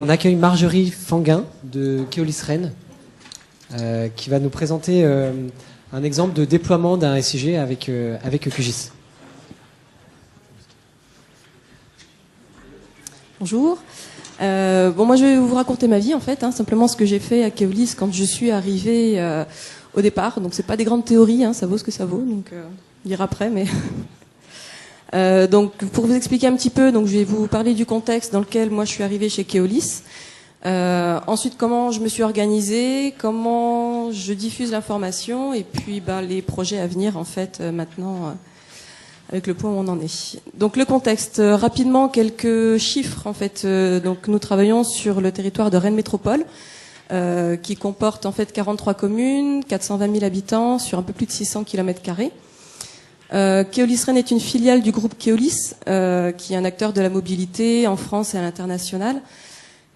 On accueille Marjorie Fanguin de Keolis Rennes qui va nous présenter un exemple de déploiement d'un SIG avec QGIS. Bonjour. Moi je vais vous raconter ma vie en fait, simplement ce que j'ai fait à Keolis quand je suis arrivée au départ. Donc c'est pas des grandes théories, ça vaut ce que ça vaut. Donc dire après, mais donc pour vous expliquer un petit peu, donc je vais vous parler du contexte dans lequel moi je suis arrivée chez Keolis. Ensuite comment je me suis organisée, comment je diffuse l'information et puis les projets à venir en fait maintenant. Avec le point où on en est. Donc le contexte, rapidement quelques chiffres en fait. Donc nous travaillons sur le territoire de Rennes Métropole, qui comporte en fait 43 communes, 420 000 habitants sur un peu plus de 600 km². Keolis Rennes est une filiale du groupe Keolis, qui est un acteur de la mobilité en France et à l'international.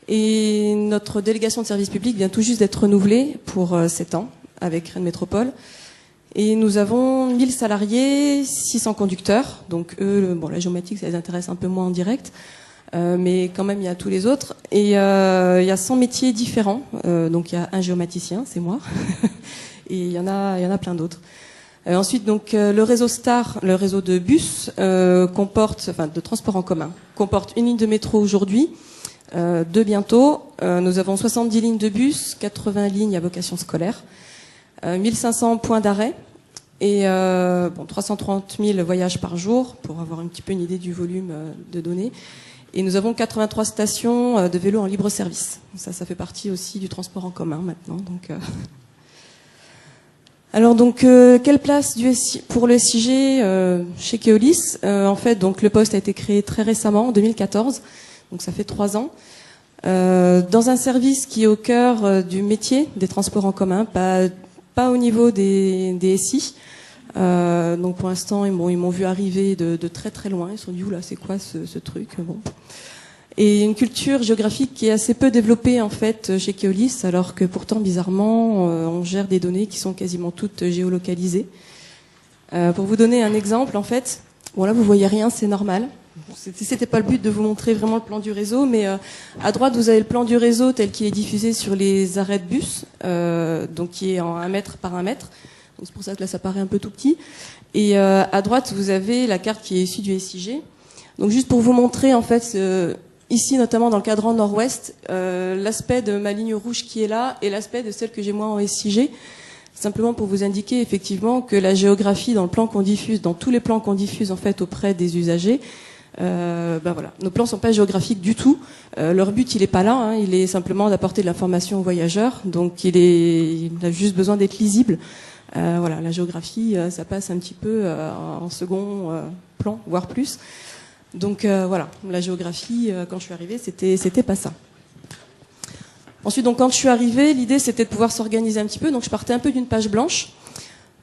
Et notre délégation de service public vient tout juste d'être renouvelée pour 7 ans avec Rennes Métropole. Et nous avons 1000 salariés, 600 conducteurs. Donc eux, la géomatique, ça les intéresse un peu moins en direct. Mais quand même, il y a tous les autres. Et il y a 100 métiers différents. Donc il y a un géomaticien, c'est moi. Et il y en a plein d'autres. Ensuite, donc le réseau STAR, le réseau de bus, de transport en commun, comporte une ligne de métro aujourd'hui, 2 bientôt. Nous avons 70 lignes de bus, 80 lignes à vocation scolaire. 1500 points d'arrêt et 330 000 voyages par jour pour avoir un petit peu une idée du volume de données. Et nous avons 83 stations de vélo en libre service. Ça fait partie aussi du transport en commun maintenant. Alors quelle place pour le SIG chez Keolis En fait, donc le poste a été créé très récemment, en 2014. Donc ça fait 3 ans. Dans un service qui est au cœur du métier des transports en commun, pas au niveau des SI. Donc pour l'instant, ils m'ont vu arriver de très très loin. Ils se sont dit, oula, c'est quoi ce truc bon. Et une culture géographique qui est assez peu développée en fait chez Keolis, alors que pourtant, bizarrement, on gère des données qui sont quasiment toutes géolocalisées. Pour vous donner un exemple, en fait, là vous voyez rien, c'est normal. C'était pas le but de vous montrer vraiment le plan du réseau, mais à droite vous avez le plan du réseau tel qu'il est diffusé sur les arrêts de bus, donc qui est en 1 mètre par 1 mètre. Donc c'est pour ça que là ça paraît un peu tout petit. Et à droite vous avez la carte qui est issue du SIG. Donc juste pour vous montrer en fait ici notamment dans le cadran nord-ouest, l'aspect de ma ligne rouge qui est là et l'aspect de celle que j'ai moi en SIG. Simplement pour vous indiquer effectivement que la géographie dans le plan qu'on diffuse, dans tous les plans qu'on diffuse en fait auprès des usagers. Nos plans sont pas géographiques du tout. Leur but, il est pas là. Il est simplement d'apporter de l'information aux voyageurs. Donc, il a juste besoin d'être lisible. La géographie, ça passe un petit peu en second plan, voire plus. Donc, la géographie, quand je suis arrivée, c'était pas ça. Ensuite, donc, quand je suis arrivée, l'idée, c'était de pouvoir s'organiser un petit peu. Donc, je partais un peu d'une page blanche.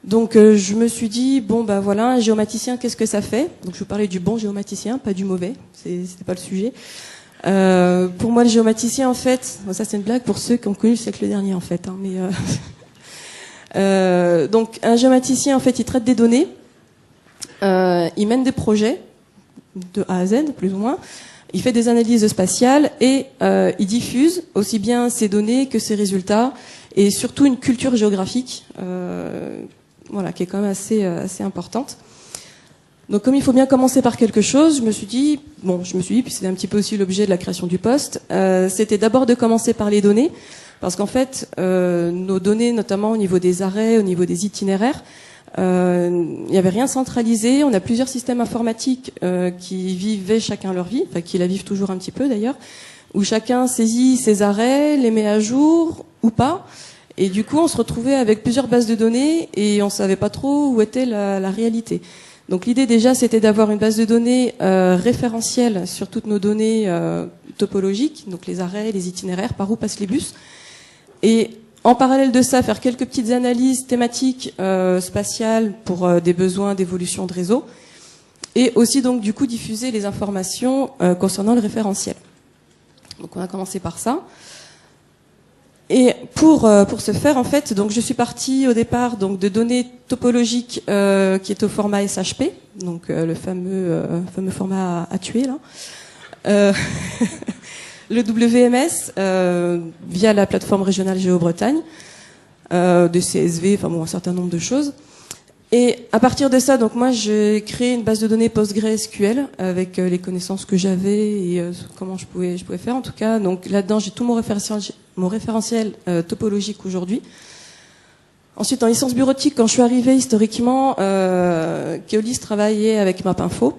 Donc je me suis dit un géomaticien, qu'est-ce que ça fait? Donc je vous parlais du bon géomaticien, pas du mauvais, c'était pas le sujet. Pour moi le géomaticien en fait, ça c'est une blague pour ceux qui ont connu le siècle dernier en fait, donc un géomaticien en fait il traite des données, il mène des projets de A à Z plus ou moins, il fait des analyses spatiales et il diffuse aussi bien ses données que ses résultats et surtout une culture géographique. Qui est quand même assez importante. Donc comme il faut bien commencer par quelque chose, je me suis dit, puis c'était un petit peu aussi l'objet de la création du poste, c'était d'abord de commencer par les données, parce qu'en fait, nos données, notamment au niveau des arrêts, au niveau des itinéraires, il n'y avait rien centralisé, on a plusieurs systèmes informatiques qui vivaient chacun leur vie, qui la vivent toujours un petit peu d'ailleurs, où chacun saisit ses arrêts, les met à jour ou pas. Et du coup, on se retrouvait avec plusieurs bases de données et on savait pas trop où était la réalité. Donc l'idée déjà, c'était d'avoir une base de données référentielle sur toutes nos données topologiques, donc les arrêts, les itinéraires, par où passent les bus. Et en parallèle de ça, faire quelques petites analyses thématiques spatiales pour des besoins d'évolution de réseau. Et aussi donc du coup diffuser les informations concernant le référentiel. Donc on a commencé par ça. Et pour ce faire, en fait, donc je suis partie au départ donc de données topologiques qui est au format SHP, donc le fameux format à tuer là. le WMS via la plateforme régionale Géo-Bretagne, des CSV, enfin bon, un certain nombre de choses. Et à partir de ça, donc moi j'ai créé une base de données PostgreSQL avec les connaissances que j'avais et comment je pouvais faire en tout cas. Donc là-dedans j'ai tout mon référentiel topologique aujourd'hui. Ensuite en licence bureautique, quand je suis arrivée historiquement, Keolis travaillait avec MapInfo.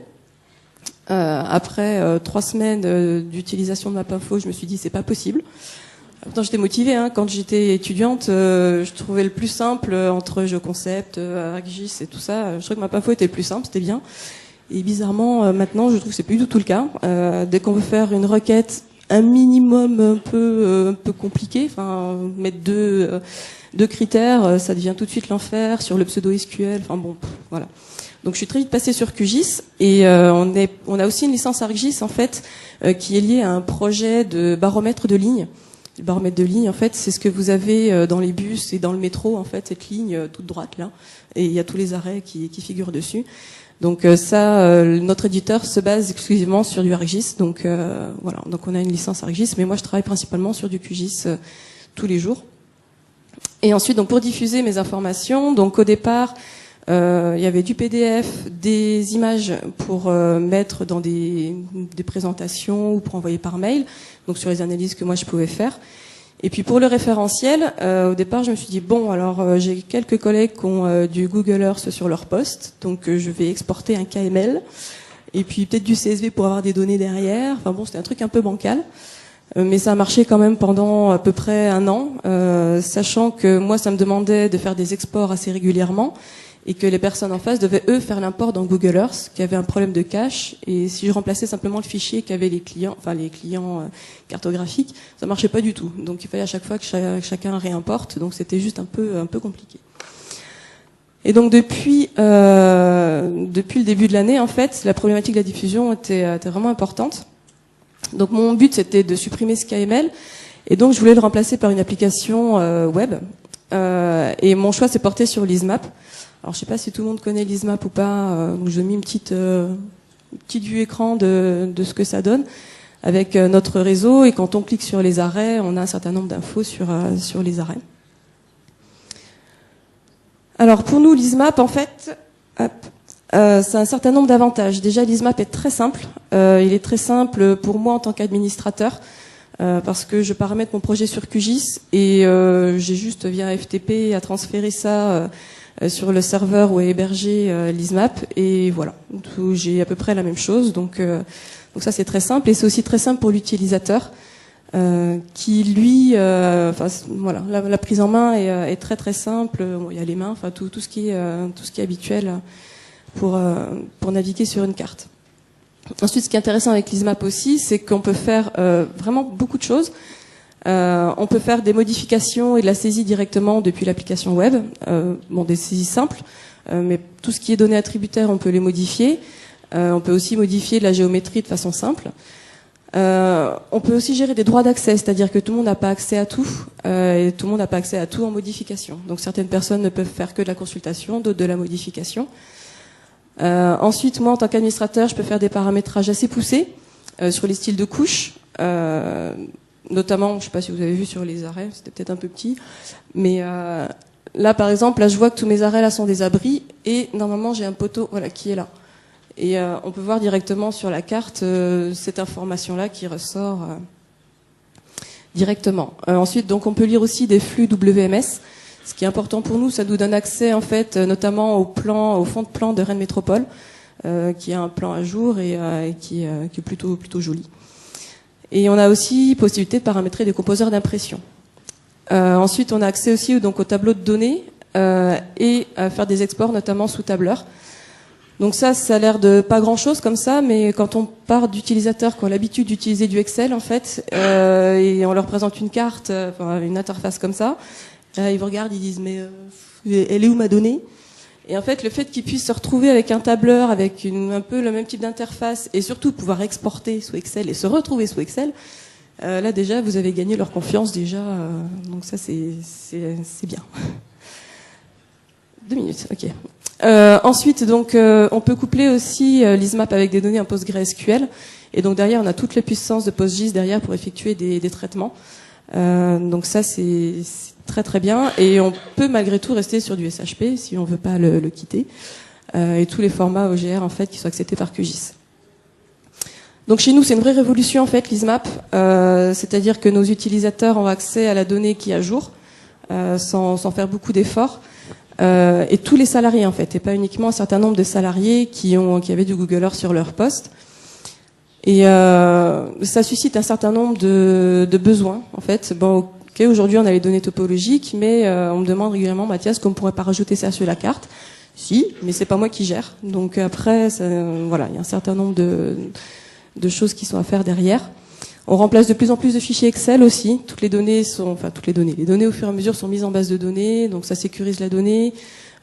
Après 3 semaines d'utilisation de MapInfo, je me suis dit c'est pas possible. Pourtant j'étais motivée, hein. Quand j'étais étudiante, je trouvais le plus simple entre GeoConcept, ArcGIS et tout ça. Je trouvais que MapInfo était le plus simple, c'était bien. Et bizarrement, maintenant, je trouve que c'est plus du tout le cas. Dès qu'on veut faire une requête, un minimum un peu compliqué, enfin mettre deux critères, ça devient tout de suite l'enfer sur le pseudo SQL. Enfin bon, voilà. Donc je suis très vite passée sur QGIS et on a aussi une licence ArcGIS en fait qui est liée à un projet de baromètre de ligne. Le baromètre de ligne, en fait, c'est ce que vous avez dans les bus et dans le métro, en fait, cette ligne toute droite là, et il y a tous les arrêts qui figurent dessus. Donc notre éditeur se base exclusivement sur du ArcGIS. Donc voilà, donc on a une licence ArcGIS, mais moi je travaille principalement sur du QGIS tous les jours. Et ensuite, donc pour diffuser mes informations, donc au départ, il y avait du PDF, des images pour mettre dans des présentations ou pour envoyer par mail, donc sur les analyses que moi je pouvais faire. Et puis pour le référentiel, au départ je me suis dit bon alors j'ai quelques collègues qui ont du Google Earth sur leur poste, donc je vais exporter un KML et puis peut-être du CSV pour avoir des données derrière. Enfin bon, c'était un truc un peu bancal. Mais ça a marché quand même pendant à peu près 1 an, sachant que moi ça me demandait de faire des exports assez régulièrement et que les personnes en face devaient eux faire l'import dans Google Earth, qui avait un problème de cache, et si je remplaçais simplement le fichier qu'avaient les clients, enfin les clients cartographiques, ça marchait pas du tout. Donc il fallait à chaque fois que chacun réimporte, donc c'était juste un peu compliqué. Et donc depuis le début de l'année en fait, la problématique de la diffusion était vraiment importante. Donc mon but c'était de supprimer ce KML et donc je voulais le remplacer par une application web et mon choix s'est porté sur l'ISMAP. Alors je sais pas si tout le monde connaît l'ISMAP ou pas, donc je mets une petite vue écran de ce que ça donne avec notre réseau et quand on clique sur les arrêts, on a un certain nombre d'infos sur les arrêts. Alors pour nous l'ISMAP en fait, c'est un certain nombre d'avantages. Déjà, l'ISMAP est très simple. Il est très simple pour moi en tant qu'administrateur parce que je paramètre mon projet sur QGIS et j'ai juste via FTP à transférer ça sur le serveur où est hébergé l'ISMAP et voilà. J'ai à peu près la même chose. Donc ça c'est très simple et c'est aussi très simple pour l'utilisateur qui lui, voilà, la prise en main est très très simple. Bon, il y a les mains, enfin tout ce qui est habituel. Pour naviguer sur une carte. Ensuite, ce qui est intéressant avec l'ISMAP aussi, c'est qu'on peut faire vraiment beaucoup de choses. On peut faire des modifications et de la saisie directement depuis l'application web. Des saisies simples, mais tout ce qui est données attributaires, on peut les modifier. On peut aussi modifier de la géométrie de façon simple. On peut aussi gérer des droits d'accès, c'est-à-dire que tout le monde n'a pas accès à tout, et tout le monde n'a pas accès à tout en modification. Donc certaines personnes ne peuvent faire que de la consultation, d'autres de la modification. Ensuite, moi, en tant qu'administrateur, je peux faire des paramétrages assez poussés sur les styles de couches, notamment, je ne sais pas si vous avez vu sur les arrêts, c'était peut-être un peu petit, mais là, par exemple, là, je vois que tous mes arrêts là sont des abris et normalement, j'ai un poteau, voilà, qui est là. Et on peut voir directement sur la carte cette information-là qui ressort directement. Ensuite, donc, on peut lire aussi des flux WMS. Ce qui est important pour nous, ça nous donne accès en fait, notamment au fond de plan de Rennes Métropole, qui a un plan à jour et qui est plutôt joli. Et on a aussi possibilité de paramétrer des composeurs d'impression. Ensuite, on a accès aussi donc au tableau de données et à faire des exports, notamment sous tableur. Donc ça a l'air de pas grand-chose comme ça, mais quand on part d'utilisateurs qui ont l'habitude d'utiliser du Excel en fait, et on leur présente une carte, une interface comme ça. Ils vous regardent, ils disent mais elle est où ma donnée? Et en fait, le fait qu'ils puissent se retrouver avec un tableur, avec un peu le même type d'interface, et surtout pouvoir exporter sous Excel et se retrouver sous Excel, là déjà vous avez gagné leur confiance déjà. Donc ça c'est bien. 2 minutes, ok. Ensuite, donc, on peut coupler aussi l'ISMAP avec des données en PostgreSQL. Et donc derrière, on a toute la puissance de PostGIS derrière pour effectuer des traitements. Donc ça, c'est très très bien. Et on peut malgré tout rester sur du SHP si on veut pas le quitter. Et tous les formats OGR en fait qui sont acceptés par QGIS. Donc chez nous, c'est une vraie révolution en fait, l'ISMAP. C'est-à-dire que nos utilisateurs ont accès à la donnée qui est à jour, sans faire beaucoup d'efforts. Et tous les salariés en fait, et pas uniquement un certain nombre de salariés qui avaient du Google Earth sur leur poste. Et ça suscite un certain nombre de besoins en fait. Bon, ok, aujourd'hui on a les données topologiques, mais on me demande régulièrement, Mathias, qu'on pourrait pas rajouter ça sur la carte. Si, mais c'est pas moi qui gère. Donc après, voilà, il y a un certain nombre de choses qui sont à faire derrière. On remplace de plus en plus de fichiers Excel aussi. Les données au fur et à mesure sont mises en base de données, donc ça sécurise la donnée.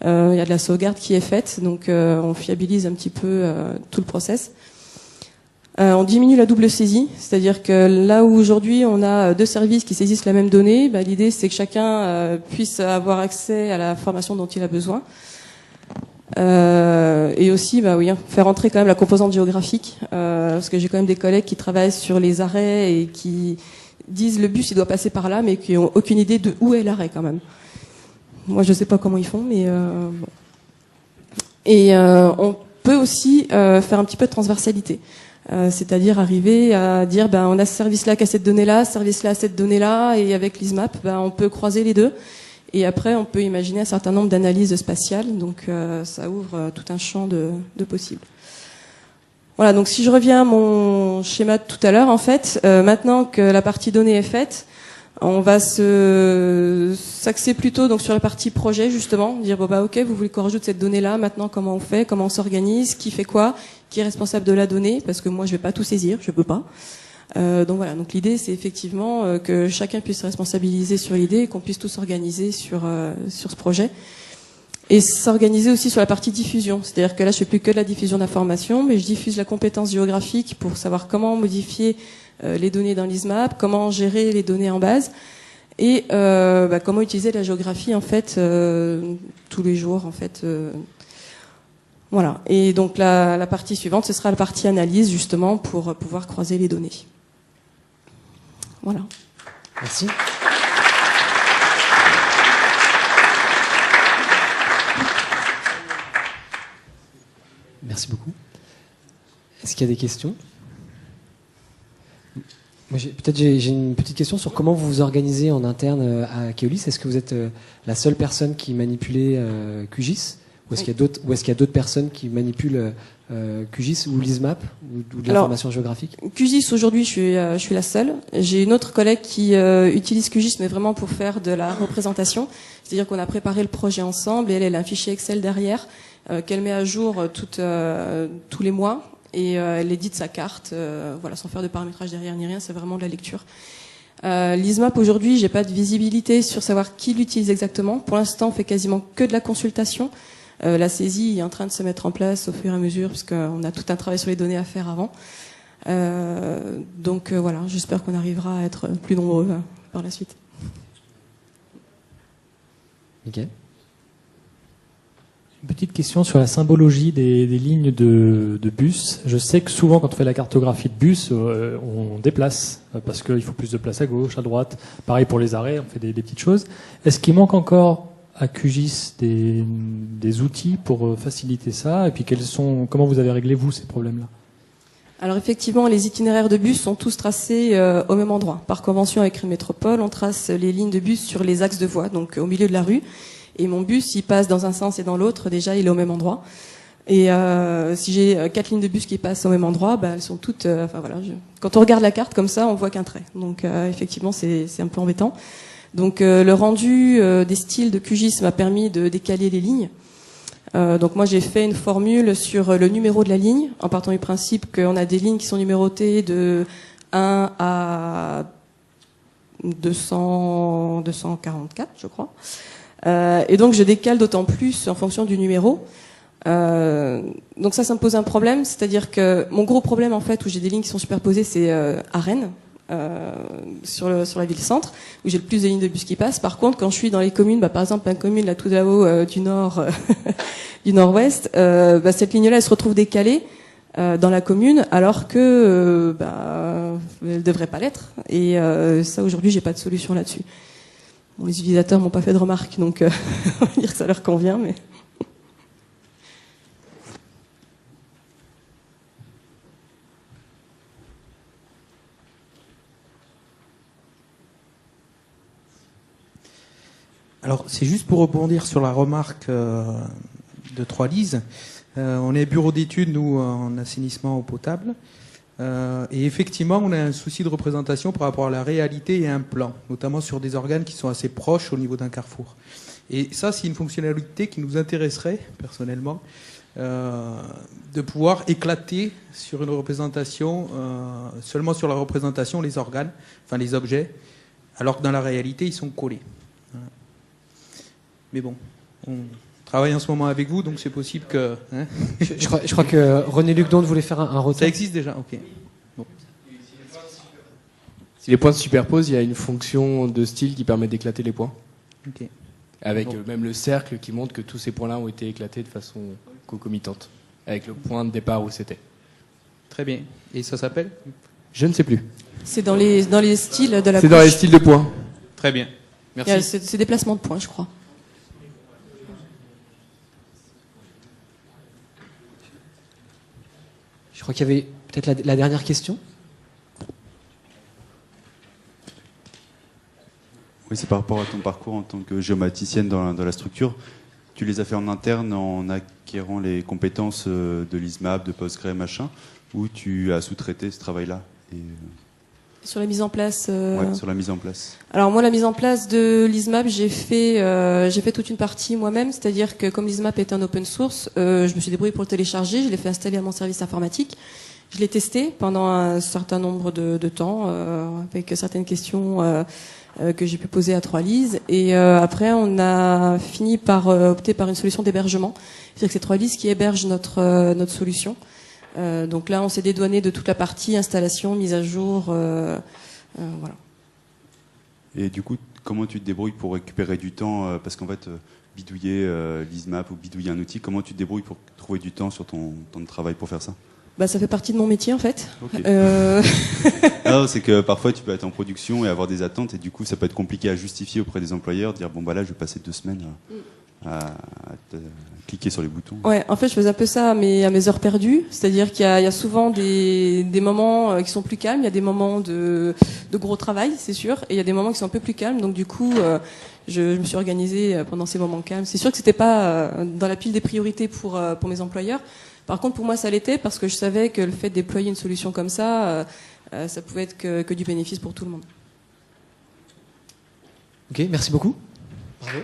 Il y a de la sauvegarde qui est faite, donc on fiabilise un petit peu tout le process. On diminue la double saisie, c'est-à-dire que là où aujourd'hui on a deux services qui saisissent la même donnée, l'idée c'est que chacun puisse avoir accès à la formation dont il a besoin. Et aussi, faire entrer quand même la composante géographique, parce que j'ai quand même des collègues qui travaillent sur les arrêts et qui disent le bus il doit passer par là, mais qui ont aucune idée de où est l'arrêt quand même. Moi je sais pas comment ils font, mais bon. Et on peut aussi faire un petit peu de transversalité. C'est-à-dire arriver à dire on a ce service-là qui a cette donnée-là, ce service-là a cette donnée-là, et avec l'ISMAP, on peut croiser les deux. Et après, on peut imaginer un certain nombre d'analyses spatiales, donc ça ouvre tout un champ de possibles. Voilà, donc si je reviens à mon schéma de tout à l'heure, en fait, maintenant que la partie données est faite, on va s'axer plutôt donc sur la partie projet justement, dire ok, vous voulez qu'on rajoute cette donnée-là, maintenant comment on fait, comment on s'organise, qui fait quoi, qui est responsable de la donnée, parce que moi je vais pas tout saisir, je peux pas. Donc voilà, donc l'idée c'est effectivement que chacun puisse se responsabiliser sur l'idée, et qu'on puisse tous s'organiser sur ce projet. Et s'organiser aussi sur la partie diffusion, c'est-à-dire que là je fais plus que de la diffusion d'informations, mais je diffuse la compétence géographique pour savoir comment modifier les données dans l'ISMAP, comment gérer les données en base et comment utiliser la géographie en fait tous les jours en fait. Voilà. Et donc la partie suivante, ce sera la partie analyse justement pour pouvoir croiser les données. Voilà. Merci. Merci beaucoup. Est-ce qu'il y a des questions ? Moi, j'ai une petite question sur comment vous vous organisez en interne à Keolis. Est-ce que vous êtes la seule personne qui manipulait QGIS ? Ou est-ce qu'il y a d'autres personnes qui manipulent QGIS ou l'ISMAP ou de l'information géographique ? QGIS, aujourd'hui, je suis la seule. J'ai une autre collègue qui utilise QGIS, mais vraiment pour faire de la représentation. C'est-à-dire qu'on a préparé le projet ensemble et elle a un fichier Excel derrière qu'elle met à jour tous les mois. Et elle édite sa carte, sans faire de paramétrage derrière ni rien, c'est vraiment de la lecture. L'ISMAP aujourd'hui, j'ai pas de visibilité sur savoir qui l'utilise exactement. Pour l'instant, on fait quasiment que de la consultation. La saisie est en train de se mettre en place au fur et à mesure, parce qu'on a tout un travail sur les données à faire avant. Donc voilà, j'espère qu'on arrivera à être plus nombreux par la suite. Nickel. Une petite question sur la symbologie des lignes de bus. Je sais que souvent, quand on fait la cartographie de bus, on déplace, parce qu'il faut plus de place à gauche, à droite. Pareil pour les arrêts, on fait des petites choses. Est-ce qu'il manque encore à QGIS des outils pour faciliter ça ? Et puis comment vous avez réglé, vous, ces problèmes-là ? Alors effectivement, les itinéraires de bus sont tous tracés au même endroit. Par convention avec Rennes Métropole, on trace les lignes de bus sur les axes de voie, donc au milieu de la rue. Et mon bus, il passe dans un sens et dans l'autre, déjà il est au même endroit. Et si j'ai 4 lignes de bus qui passent au même endroit, elles sont toutes... Quand on regarde la carte comme ça, on voit qu'un trait. Donc effectivement, c'est un peu embêtant. Donc le rendu des styles de QGIS m'a permis de décaler les lignes. Donc moi j'ai fait une formule sur le numéro de la ligne, en partant du principe qu'on a des lignes qui sont numérotées de 1 à 244, je crois. Et donc je décale d'autant plus en fonction du numéro. Donc ça me pose un problème, c'est-à-dire que mon gros problème en fait où j'ai des lignes qui sont superposées, c'est à Rennes. sur la ville-centre, où j'ai le plus de lignes de bus qui passent. Par contre, quand je suis dans les communes, par exemple, une commune là tout là-haut du nord, du nord-ouest, cette ligne-là, elle se retrouve décalée dans la commune, alors que elle devrait pas l'être. Et ça, aujourd'hui, j'ai pas de solution là-dessus. Bon, les utilisateurs m'ont pas fait de remarques, donc on va dire que ça leur convient, mais. Alors, c'est juste pour rebondir sur la remarque de Trois-Lises. On est bureau d'études, nous, en assainissement eau potable. Et effectivement, on a un souci de représentation par rapport à la réalité et à un plan, notamment sur des organes qui sont assez proches au niveau d'un carrefour. Et ça, c'est une fonctionnalité qui nous intéresserait, personnellement, de pouvoir éclater sur une représentation, seulement sur la représentation, les organes, enfin les objets, alors que dans la réalité, ils sont collés. Voilà. Mais bon, on travaille en ce moment avec vous, donc c'est possible que... Hein je crois que René Luc Donde voulait faire un retour. Ça existe déjà, ok. Bon. Si les points se superposent, il y a une fonction de style qui permet d'éclater les points. Ok. Avec Bon. même le cercle qui montre que tous ces points-là ont été éclatés de façon concomitante. Avec le point de départ où c'était. Très bien. Et ça s'appelle ? Je ne sais plus. C'est dans les styles de la C'est dans les styles de points. Très bien. Merci. C'est des placements de points, je crois. Je crois qu'il y avait peut-être la dernière question. Oui, c'est par rapport à ton parcours en tant que géomaticienne dans la structure. Tu les as fait en interne en acquérant les compétences de l'ISMAP, de Postgre, machin, ou tu as sous-traité ce travail-là Sur la mise en place. Ouais, sur la mise en place. Alors moi, la mise en place de l'ISMAP, j'ai fait toute une partie moi-même, c'est-à-dire que comme l'ISMAP est un open source, je me suis débrouillée pour le télécharger, je l'ai fait installer à mon service informatique, je l'ai testé pendant un certain nombre de temps, avec certaines questions que j'ai pu poser à Trois-Lises, et après on a fini par opter par une solution d'hébergement, c'est-à-dire que c'est Trois-Lises qui héberge notre solution. Donc là, on s'est dédouané de toute la partie installation, mise à jour, voilà. Et du coup, comment tu te débrouilles pour récupérer du temps parce qu'en fait, bidouiller l'ISMAP ou bidouiller un outil, comment tu te débrouilles pour trouver du temps sur ton temps de travail pour faire ça ? Ça fait partie de mon métier en fait. Okay. Non, c'est que parfois tu peux être en production et avoir des attentes et du coup ça peut être compliqué à justifier auprès des employeurs, dire bon là je vais passer 2 semaines à cliquer sur les boutons. Ouais, en fait je faisais un peu ça à mes heures perdues, c'est-à-dire qu'il y a souvent des moments qui sont plus calmes, il y a des moments de gros travail c'est sûr, et il y a des moments qui sont un peu plus calmes, donc du coup je me suis organisée pendant ces moments calmes. C'est sûr que c'était pas dans la pile des priorités pour mes employeurs. Par contre, pour moi, ça l'était parce que je savais que le fait de déployer une solution comme ça, ça pouvait être que du bénéfice pour tout le monde. Ok, merci beaucoup. Bravo.